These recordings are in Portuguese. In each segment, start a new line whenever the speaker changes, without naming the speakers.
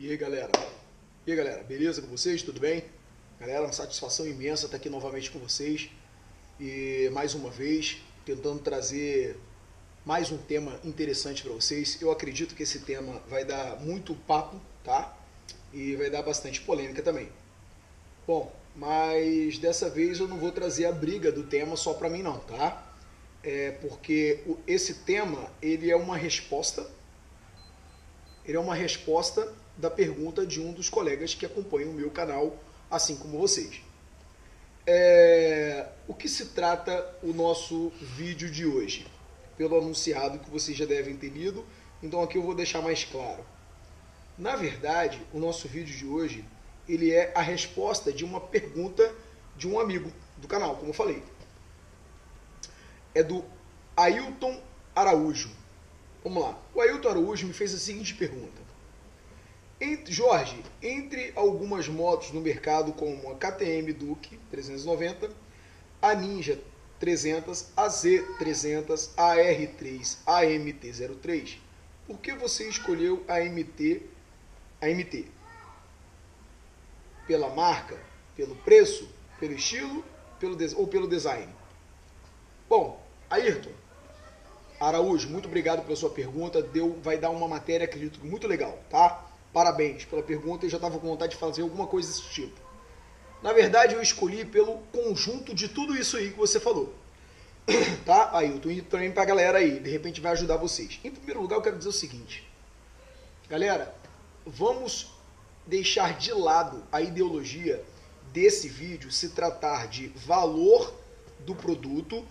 E aí, galera? Beleza com vocês? Tudo bem? Galera, uma satisfação imensa estar aqui novamente com vocês e mais uma vez tentando trazer mais um tema interessante para vocês. Eu acredito que esse tema vai dar muito papo, tá? E vai dar bastante polêmica também. Bom, mas dessa vez eu não vou trazer a briga do tema só para mim não, tá? Porque esse tema, ele é uma resposta da pergunta de um dos colegas que acompanham o meu canal, assim como vocês. O que se trata o nosso vídeo de hoje? Pelo anunciado que vocês já devem ter lido, então aqui eu vou deixar mais claro. Na verdade, o nosso vídeo de hoje, ele é a resposta de uma pergunta de um amigo do canal, como eu falei. É do Ailton Araújo. Vamos lá. O Ailton Araújo me fez a seguinte pergunta. Jorge, entre algumas motos no mercado como a KTM Duke 390, a Ninja 300, a Z300, a R3, a MT-03, por que você escolheu a MT? Pela marca, pelo preço, pelo estilo ou pelo design? Bom, Ayrton Araújo, muito obrigado pela sua pergunta. Vai dar uma matéria, acredito, muito legal, tá? Parabéns pela pergunta, eu já estava com vontade de fazer alguma coisa desse tipo. Na verdade, eu escolhi pelo conjunto de tudo isso aí que você falou. Tá, Ailton? E também pra galera aí, de repente vai ajudar vocês. Em primeiro lugar, eu quero dizer o seguinte. Galera, vamos deixar de lado a ideologia desse vídeo se tratar de valor do produto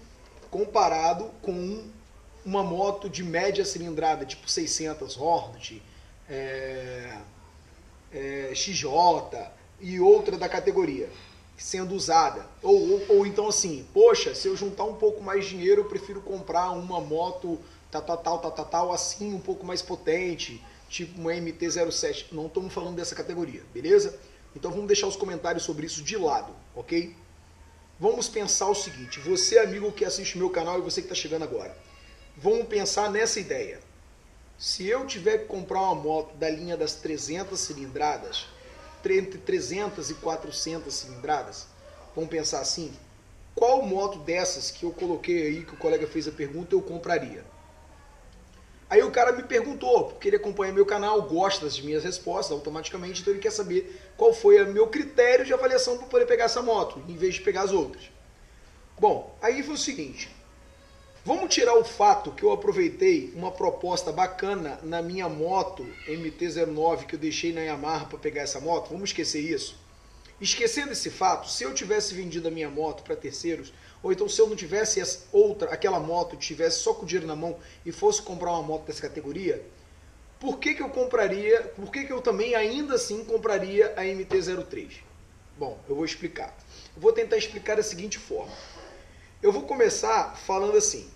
comparado com uma moto de média cilindrada, tipo 600 Hornet, XJ e outra da categoria sendo usada. Ou então assim, poxa, se eu juntar um pouco mais de dinheiro, eu prefiro comprar uma moto tal, assim, um pouco mais potente, tipo uma MT-07. Não estamos falando dessa categoria, beleza? Então vamos deixar os comentários sobre isso de lado, ok? Vamos pensar o seguinte, você amigo que assiste o meu canal e você que está chegando agora, vamos pensar nessa ideia. Se eu tiver que comprar uma moto da linha das 300 cilindradas, entre 300 e 400 cilindradas, vamos pensar assim, qual moto dessas que eu coloquei aí, que o colega fez a pergunta, eu compraria? Aí o cara me perguntou, porque ele acompanha meu canal, gosta das minhas respostas automaticamente, então ele quer saber qual foi o meu critério de avaliação para poder pegar essa moto, em vez de pegar as outras. Bom, aí foi o seguinte, vamos tirar o fato que eu aproveitei uma proposta bacana na minha moto MT-09 que eu deixei na Yamaha para pegar essa moto, vamos esquecer isso. Esquecendo esse fato, se eu tivesse vendido a minha moto para terceiros, ou então se eu não tivesse aquela moto, tivesse só com o dinheiro na mão e fosse comprar uma moto dessa categoria, por que eu também ainda assim compraria a MT-03? Bom, eu vou explicar. Eu vou tentar explicar da seguinte forma. Eu vou começar falando assim.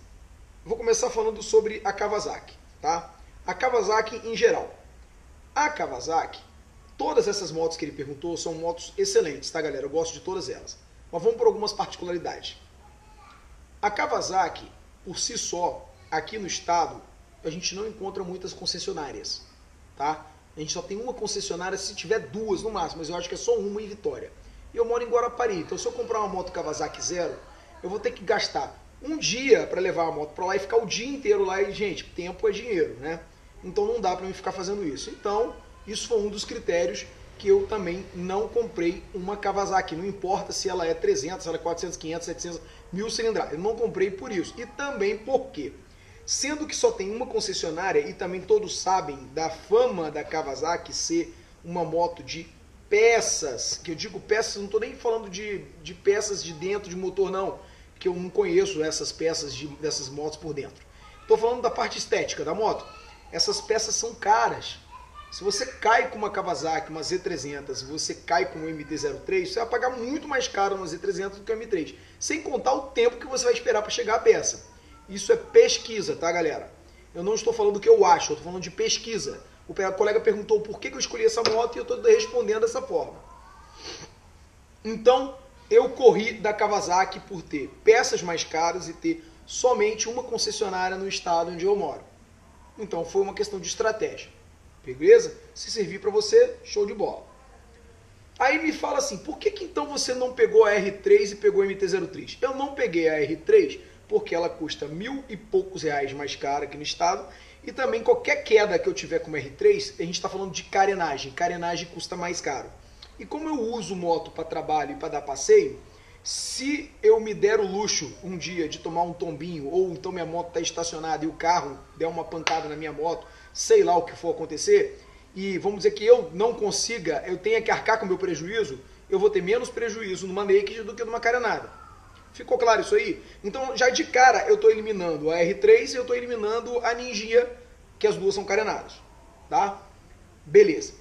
Vou começar falando sobre a Kawasaki, tá? A Kawasaki em geral. A Kawasaki, todas essas motos que ele perguntou são motos excelentes, tá, galera? Eu gosto de todas elas. Mas vamos por algumas particularidades. A Kawasaki, por si só, aqui no estado, a gente não encontra muitas concessionárias, tá? A gente só tem uma concessionária, se tiver duas no máximo, mas eu acho que é só uma em Vitória. E eu moro em Guarapari, então se eu comprar uma moto Kawasaki zero, eu vou ter que gastar um dia para levar a moto para lá e ficar o dia inteiro lá. E, gente, tempo é dinheiro, né? Então não dá para mim ficar fazendo isso. Então, isso foi um dos critérios que eu também não comprei uma Kawasaki. Não importa se ela é 300, se ela é 400, 500, 700, 1000 cilindradas. Eu não comprei por isso. E também porque, sendo que só tem uma concessionária e também todos sabem da fama da Kawasaki ser uma moto de peças, que eu digo peças, não estou nem falando de peças de dentro de motor, não, que eu não conheço essas peças dessas motos por dentro. Estou falando da parte estética da moto. Essas peças são caras. Se você cai com uma Kawasaki, uma Z300, você cai com uma MT-03, você vai pagar muito mais caro uma Z300 do que uma M3. Sem contar o tempo que você vai esperar para chegar a peça. Isso é pesquisa, tá, galera? Eu não estou falando o que eu acho, eu estou falando de pesquisa. O colega perguntou por que eu escolhi essa moto e eu estou respondendo dessa forma. Então, eu corri da Kawasaki por ter peças mais caras e ter somente uma concessionária no estado onde eu moro. Então foi uma questão de estratégia. Beleza? Se servir para você, show de bola. Aí me fala assim, por que então você não pegou a R3 e pegou a MT-03? Eu não peguei a R3 porque ela custa R$1.000 e poucos mais cara aqui no estado, e também qualquer queda que eu tiver com uma R3, a gente está falando de carenagem. Carenagem custa mais caro. E como eu uso moto para trabalho e para dar passeio, se eu me der o luxo um dia de tomar um tombinho, ou então minha moto está estacionada e o carro der uma pancada na minha moto, sei lá o que for acontecer, e vamos dizer que eu não consiga, eu tenha que arcar com o meu prejuízo, eu vou ter menos prejuízo numa naked do que numa carenada. Ficou claro isso aí? Então, já de cara, eu estou eliminando a R3 e eu estou eliminando a Ninja, que as duas são carenadas. Tá? Beleza.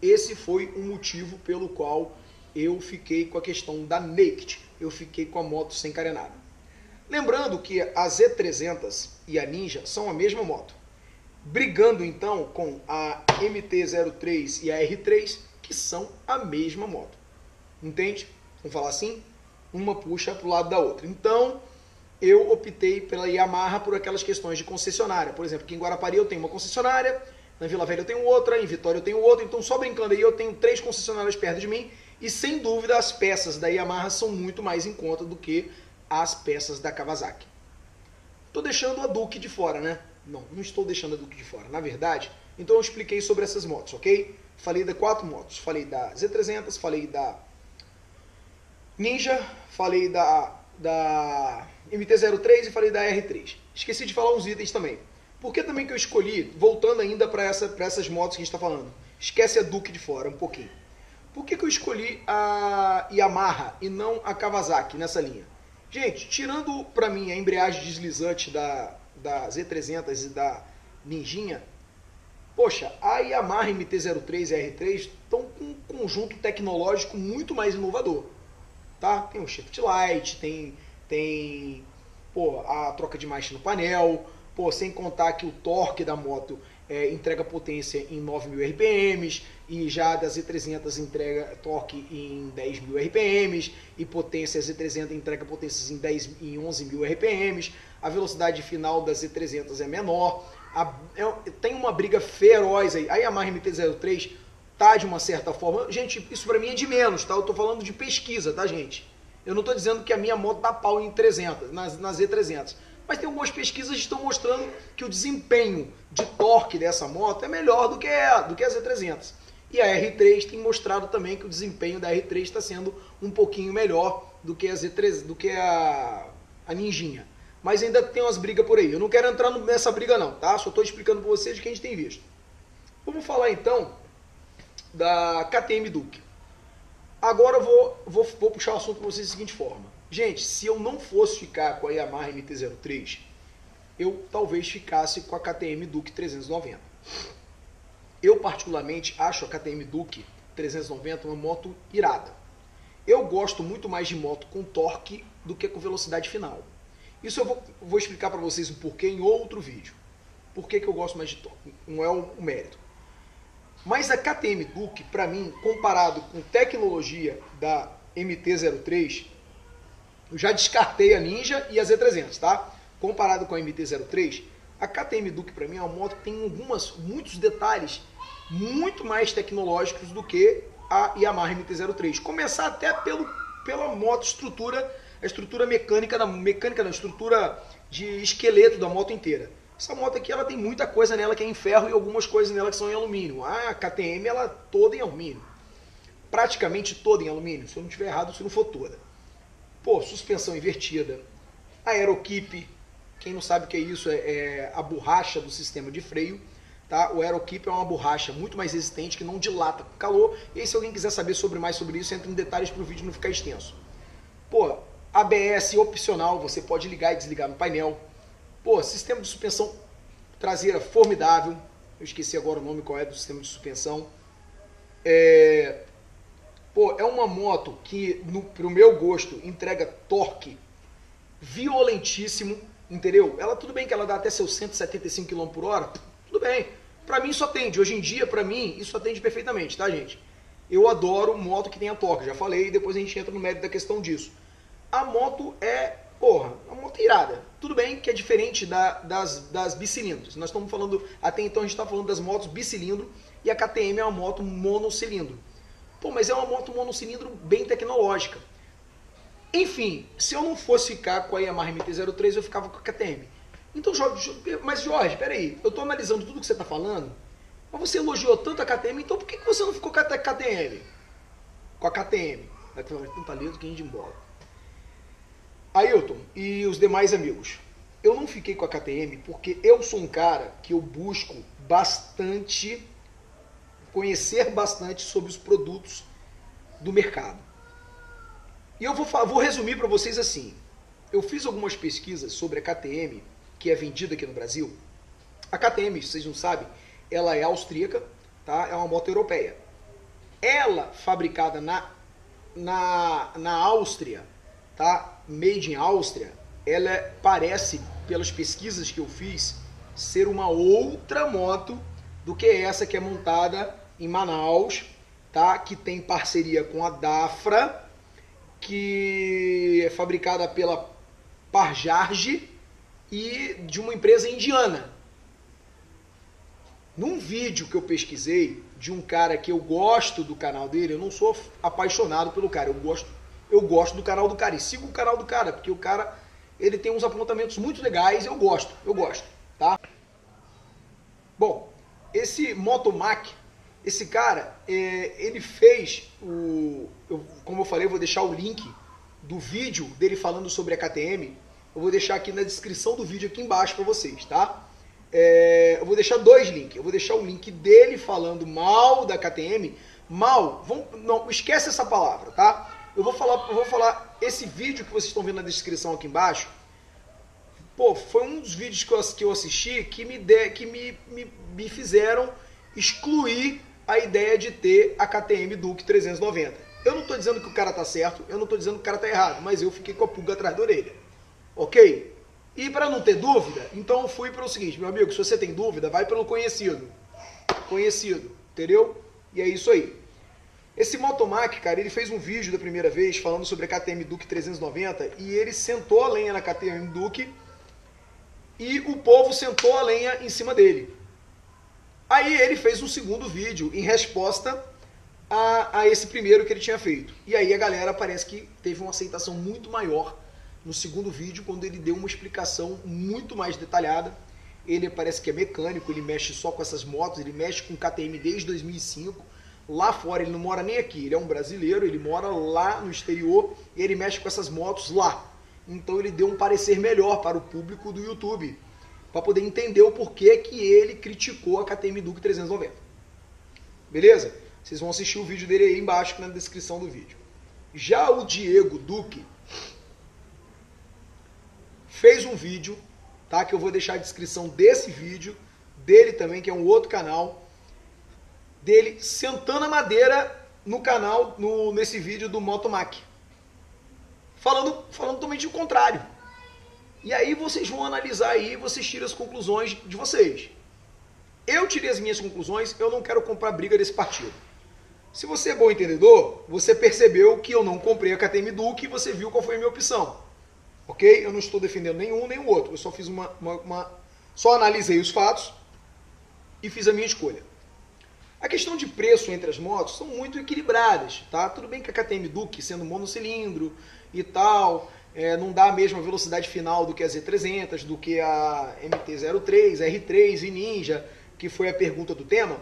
Esse foi o motivo pelo qual eu fiquei com a questão da Naked. Eu fiquei com a moto sem carenada. Lembrando que a Z300 e a Ninja são a mesma moto. Brigando, então, com a MT-03 e a R3, que são a mesma moto. Entende? Vamos falar assim? Uma puxa para o lado da outra. Então, eu optei pela Yamaha por aquelas questões de concessionária. Por exemplo, aqui em Guarapari eu tenho uma concessionária, na Vila Velha eu tenho outra, em Vitória eu tenho outra. Então, só brincando aí, eu tenho 3 concessionárias perto de mim e, sem dúvida, as peças da Yamaha são muito mais em conta do que as peças da Kawasaki. Estou deixando a Duke de fora, né? Não estou deixando a Duke de fora. Na verdade, então eu expliquei sobre essas motos, ok? Falei de 4 motos. Falei da Z300, falei da Ninja, falei da MT-03 e falei da R3. Esqueci de falar uns itens também. Por que também que eu escolhi, voltando ainda para essas motos que a gente está falando, esquece a Duke de fora um pouquinho. Por que eu escolhi a Yamaha e não a Kawasaki nessa linha? Gente, tirando para mim a embreagem deslizante da Z300 e da Ninjinha, poxa, a Yamaha MT-03 e a R3 estão com um conjunto tecnológico muito mais inovador. Tá? Tem o shift light, tem a troca de marcha no painel, sem contar que o torque da moto entrega potência em 9.000 RPMs, e já da Z300 entrega torque em 10.000 RPMs, e potência Z300 entrega potências em 11.000 RPMs, a velocidade final da Z300 é menor, tem uma briga feroz aí. A Yamaha MT-03 tá de uma certa forma, gente, isso pra mim é de menos, tá? Eu tô falando de pesquisa, tá, gente? Eu não tô dizendo que a minha moto dá pau em 300, na Z300. Mas tem algumas pesquisas que estão mostrando que o desempenho de torque dessa moto é melhor do que a Z300. E a R3 tem mostrado também que o desempenho da R3 está sendo um pouquinho melhor do que a Z3, do que a Ninjinha. Mas ainda tem umas brigas por aí. Eu não quero entrar nessa briga não, tá? Só tô explicando pra vocês o que a gente tem visto. Vamos falar então da KTM Duke. Agora eu vou puxar o assunto para vocês da seguinte forma. Gente, se eu não fosse ficar com a Yamaha MT-03, eu talvez ficasse com a KTM Duke 390. Eu particularmente acho a KTM Duke 390 uma moto irada. Eu gosto muito mais de moto com torque do que com velocidade final. Isso eu vou explicar para vocês um porquê em outro vídeo. Por que eu gosto mais de torque? Não é o mérito. Mas a KTM Duke, para mim, comparado com tecnologia da MT-03, eu já descartei a Ninja e a Z300, tá? Comparado com a MT-03, a KTM Duke para mim é uma moto que tem muitos detalhes muito mais tecnológicos do que a Yamaha MT-03. Começar até pela moto a estrutura mecânica da estrutura de esqueleto da moto inteira. Essa moto aqui ela tem muita coisa nela que é em ferro e algumas coisas nela que são em alumínio. A KTM ela toda em alumínio. Praticamente toda em alumínio, se eu não estiver errado, se não for toda. Suspensão invertida, aerokeep, quem não sabe o que é isso, é a borracha do sistema de freio. Tá? O aerokeep é uma borracha muito mais resistente que não dilata com calor. E aí, se alguém quiser saber mais sobre isso, entra em detalhes para o vídeo não ficar extenso. ABS opcional, você pode ligar e desligar no painel. Sistema de suspensão traseira formidável. Eu esqueci agora o nome qual é do sistema de suspensão. É uma moto que, pro meu gosto, entrega torque violentíssimo, entendeu? Ela, tudo bem que ela dá até seus 175 km por hora, tudo bem. Pra mim isso atende. Hoje em dia, pra mim, isso atende perfeitamente, tá, gente? Eu adoro moto que tenha torque, já falei, e depois a gente entra no mérito da questão disso. A moto moto irada. Tudo bem que é diferente das bicilindros. Nós estamos falando, até então a gente está falando das motos bicilindro e a KTM é uma moto monocilindro. Pô, mas é uma moto monocilindro bem tecnológica. Enfim, se eu não fosse ficar com a Yamaha MT-03, eu ficava com a KTM. Então, Jorge, peraí, eu estou analisando tudo que você está falando, mas você elogiou tanto a KTM, então por que você não ficou com a KTM? Com a KTM. Vai ter tanta letra que a gente embora. Ailton e os demais amigos, eu não fiquei com a KTM porque eu sou um cara que eu busco conhecer bastante sobre os produtos do mercado. E eu vou resumir para vocês assim. Eu fiz algumas pesquisas sobre a KTM, que é vendida aqui no Brasil. A KTM, vocês não sabem, ela é austríaca, tá? É uma moto europeia. Ela, fabricada na Áustria, tá? Made in Áustria, ela parece, pelas pesquisas que eu fiz, ser uma outra moto do que essa que é montada em Manaus, tá? Que tem parceria com a Dafra, que é fabricada pela Parjarge e de uma empresa indiana. Num vídeo que eu pesquisei de um cara que eu gosto do canal dele, eu não sou apaixonado pelo cara, eu gosto do canal do cara e sigo o canal do cara, porque o cara, ele tem uns apontamentos muito legais, eu gosto, tá? Bom, esse Motomac, esse cara, ele fez como eu falei, eu vou deixar o link do vídeo dele falando sobre a KTM, eu vou deixar aqui na descrição do vídeo aqui embaixo para vocês, tá? Eu vou deixar dois links, eu vou deixar o link dele falando mal da KTM, não, esquece essa palavra, tá? Eu vou falar, esse vídeo que vocês estão vendo na descrição aqui embaixo, pô, foi um dos vídeos que eu assisti que me fizeram excluir a ideia de ter a KTM Duke 390. Eu não estou dizendo que o cara tá certo, eu não estou dizendo que o cara tá errado, mas eu fiquei com a pulga atrás da orelha, ok? E para não ter dúvida, então eu fui pelo seguinte, meu amigo, se você tem dúvida, vai pelo conhecido, entendeu? E é isso aí. Esse Motomac, cara, ele fez um vídeo da primeira vez falando sobre a KTM Duke 390 e ele sentou a lenha na KTM Duke e o povo sentou a lenha em cima dele. Aí ele fez um segundo vídeo em resposta a esse primeiro que ele tinha feito. E aí a galera parece que teve uma aceitação muito maior no segundo vídeo, quando ele deu uma explicação muito mais detalhada. Ele parece que é mecânico, ele mexe só com essas motos, ele mexe com KTM desde 2005. Lá fora, ele não mora nem aqui, ele é um brasileiro, ele mora lá no exterior e ele mexe com essas motos lá. Então ele deu um parecer melhor para o público do YouTube, para poder entender o porquê que ele criticou a KTM Duke 390. Beleza? Vocês vão assistir o vídeo dele aí embaixo na descrição do vídeo. Já o Diego Duque fez um vídeo, tá? Que eu vou deixar a descrição desse vídeo, dele também, que é um outro canal, dele sentando a madeira no canal, nesse vídeo do Motomac. Falando totalmente o contrário. E aí vocês vão analisar aí, vocês tiram as conclusões de vocês. Eu tirei as minhas conclusões, eu não quero comprar briga desse partido. Se você é bom entendedor, você percebeu que eu não comprei a KTM Duke e você viu qual foi a minha opção. Ok? Eu não estou defendendo nenhum nem o outro, eu só fiz só analisei os fatos e fiz a minha escolha. A questão de preço entre as motos são muito equilibradas, tá? Tudo bem que a KTM Duke, sendo monocilindro e tal, não dá a mesma velocidade final do que a Z300, do que a MT-03, R3 e Ninja, que foi a pergunta do tema.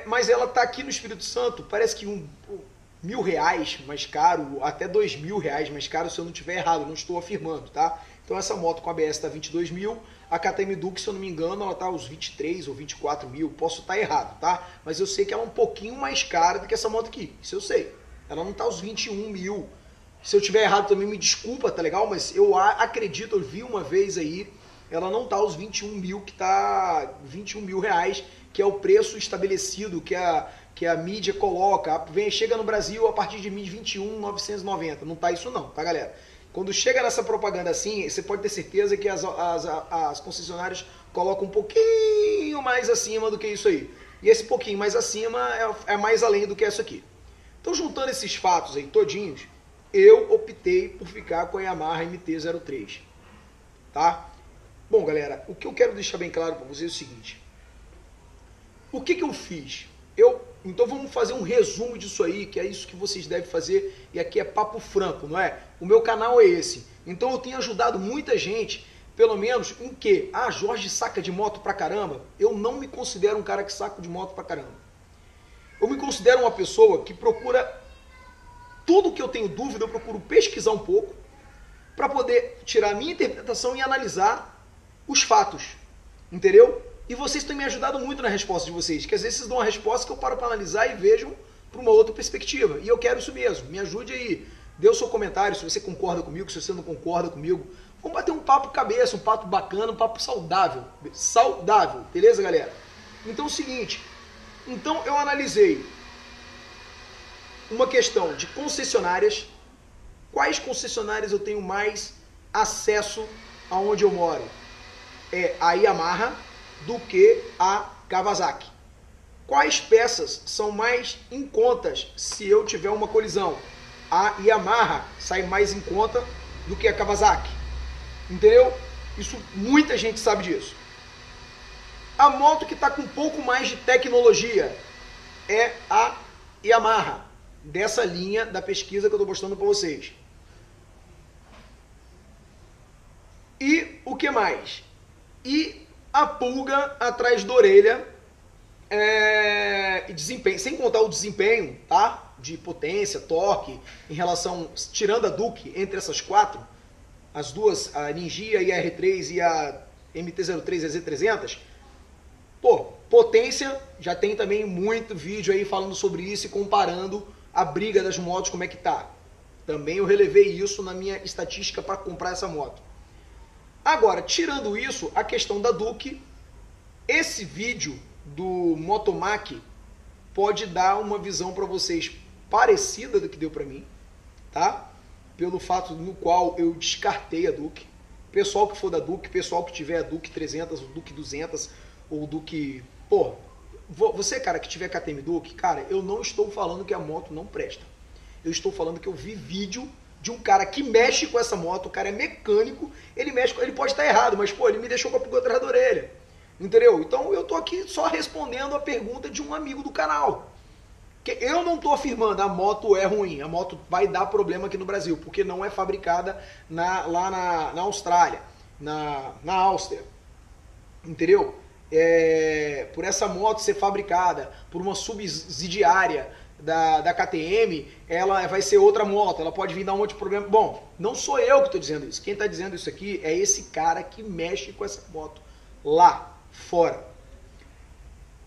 Mas ela tá aqui no Espírito Santo, parece que R$1.000 mais caro, até R$2.000 mais caro, se eu não estiver errado, não estou afirmando, tá? Então essa moto com ABS está 22 mil, a KTM Duke, se eu não me engano, ela está aos 23 ou 24 mil, posso estar errado, tá? Mas eu sei que ela é um pouquinho mais cara do que essa moto aqui, isso eu sei. Ela não está aos 21 mil. Se eu estiver errado também me desculpa, tá legal? Mas eu acredito, eu vi uma vez aí, ela não está aos 21 mil, que está R$21.000, que é o preço estabelecido que a mídia coloca. Chega no Brasil a partir de 21.990, não tá isso não, tá galera? Quando chega nessa propaganda assim, você pode ter certeza que as concessionárias colocam um pouquinho mais acima do que isso aí. E esse pouquinho mais acima é mais além do que isso aqui. Então, juntando esses fatos aí todinhos, eu optei por ficar com a Yamaha MT-03, tá? Bom, galera, o que eu quero deixar bem claro para vocês é o seguinte. O que eu fiz? Então vamos fazer um resumo disso aí, que é isso que vocês devem fazer, e aqui é papo franco, não é? O meu canal é esse. Então eu tenho ajudado muita gente, pelo menos em que, Jorge saca de moto pra caramba. Eu não me considero um cara que saca de moto pra caramba. Eu me considero uma pessoa que procura, tudo que eu tenho dúvida, eu procuro pesquisar um pouco, para poder tirar a minha interpretação e analisar os fatos, entendeu? E vocês têm me ajudado muito na resposta de vocês, que às vezes vocês dão uma resposta que eu paro para analisar e vejo para uma outra perspectiva. E eu quero isso mesmo. Me ajude aí. Dê o seu comentário se você concorda comigo, se você não concorda comigo. Vamos bater um papo cabeça, um papo bacana, um papo saudável. Saudável, beleza, galera? Então é o seguinte. Então eu analisei uma questão de concessionárias. Quais concessionárias eu tenho mais acesso aonde eu moro? É a Yamaha do que a Kawasaki. Quais peças são mais em contas se eu tiver uma colisão? A Yamaha sai mais em conta do que a Kawasaki. Entendeu? Isso, muita gente sabe disso. A moto que está com um pouco mais de tecnologia é a Yamaha, dessa linha da pesquisa que eu estou mostrando para vocês. E o que mais? E a pulga atrás da orelha, desempenho, sem contar o desempenho, tá? De potência, torque, em relação, tirando a Duke, entre essas quatro, as duas, a Ninja e a R3 e a MT-03 e a Z300, pô, potência, já tem também muito vídeo aí falando sobre isso e comparando a briga das motos, como é que tá. Também eu relevei isso na minha estatística para comprar essa moto. Agora, tirando isso, a questão da Duke, esse vídeo do Motomac pode dar uma visão para vocês parecida do que deu para mim, tá? Pelo fato no qual eu descartei a Duke. Pessoal que for da Duke, pessoal que tiver a Duke 300, o Duke 200, ou Duke... Pô, você, cara, que tiver KTM Duke, cara, eu não estou falando que a moto não presta. Eu estou falando que eu vi vídeo de um cara que mexe com essa moto, o cara é mecânico, ele mexe com, ele pode estar errado, mas pô, ele me deixou com a pulga atrás da orelha. Entendeu? Então eu tô aqui só respondendo a pergunta de um amigo do canal. Que eu não tô afirmando a moto é ruim, a moto vai dar problema aqui no Brasil, porque não é fabricada lá na Austrália, na Áustria. Entendeu? Por essa moto ser fabricada por uma subsidiária da KTM, ela vai ser outra moto, ela pode vir dar um monte de problema. Bom, não sou eu que estou dizendo isso. Quem está dizendo isso aqui é esse cara que mexe com essa moto lá fora.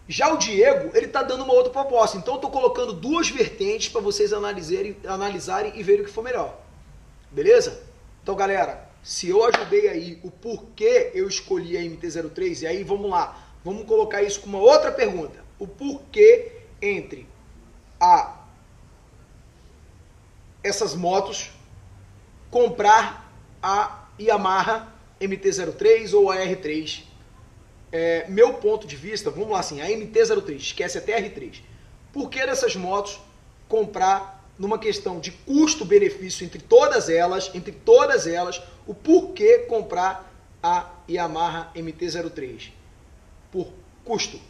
Já o Diego, ele está dando uma outra proposta. Então eu estou colocando duas vertentes para vocês analisarem e verem o que for melhor. Beleza? Então, galera, se eu ajudei aí o porquê eu escolhi a MT-03, e aí vamos lá, vamos colocar isso com uma outra pergunta. O porquê entre essas motos comprar a Yamaha MT-03 ou a R3. Meu ponto de vista, vamos lá assim, a MT-03, esquece até a R3. Por que dessas motos comprar numa questão de custo-benefício entre todas elas, o porquê comprar a Yamaha MT-03? Por custo.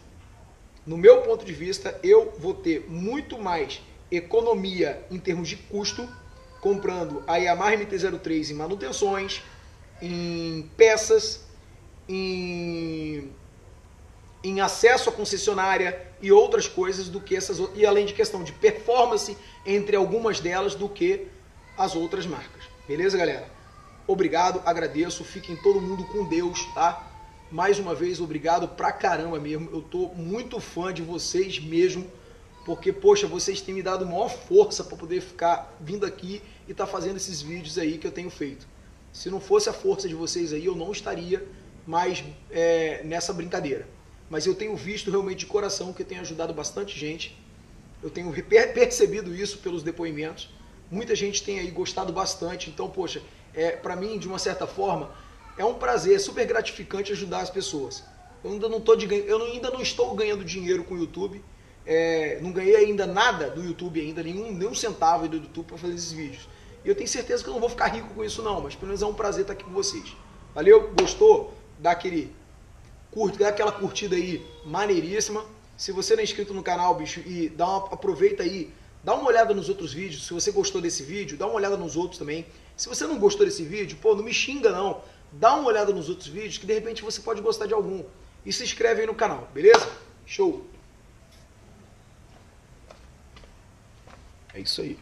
No meu ponto de vista, eu vou ter muito mais economia em termos de custo comprando a Yamaha MT-03 em manutenções, em peças, em acesso à concessionária e outras coisas do que essas, e além de questão de performance entre algumas delas do que as outras marcas. Beleza, galera? Obrigado, agradeço, fiquem todo mundo com Deus, tá? Mais uma vez, obrigado pra caramba mesmo. Eu tô muito fã de vocês mesmo, porque, poxa, vocês têm me dado maior força para poder ficar vindo aqui e tá fazendo esses vídeos aí que eu tenho feito. Se não fosse a força de vocês aí, eu não estaria mais nessa brincadeira. Mas eu tenho visto realmente de coração que tem ajudado bastante gente. Eu tenho percebido isso pelos depoimentos. Muita gente tem aí gostado bastante. Então, poxa, pra mim, de uma certa forma, é um prazer, é super gratificante ajudar as pessoas. Eu ainda não estou ganhando dinheiro com o YouTube. Não ganhei ainda nada do YouTube, ainda nenhum centavo do YouTube para fazer esses vídeos. E eu tenho certeza que eu não vou ficar rico com isso não, mas pelo menos é um prazer estar aqui com vocês. Valeu? Gostou? Dá aquela curtida aí maneiríssima. Se você não é inscrito no canal, bicho, e aproveita aí, dá uma olhada nos outros vídeos. Se você gostou desse vídeo, dá uma olhada nos outros também. Se você não gostou desse vídeo, pô, não me xinga não. Dá uma olhada nos outros vídeos que de repente você pode gostar de algum. E se inscreve aí no canal, beleza? Show! É isso aí.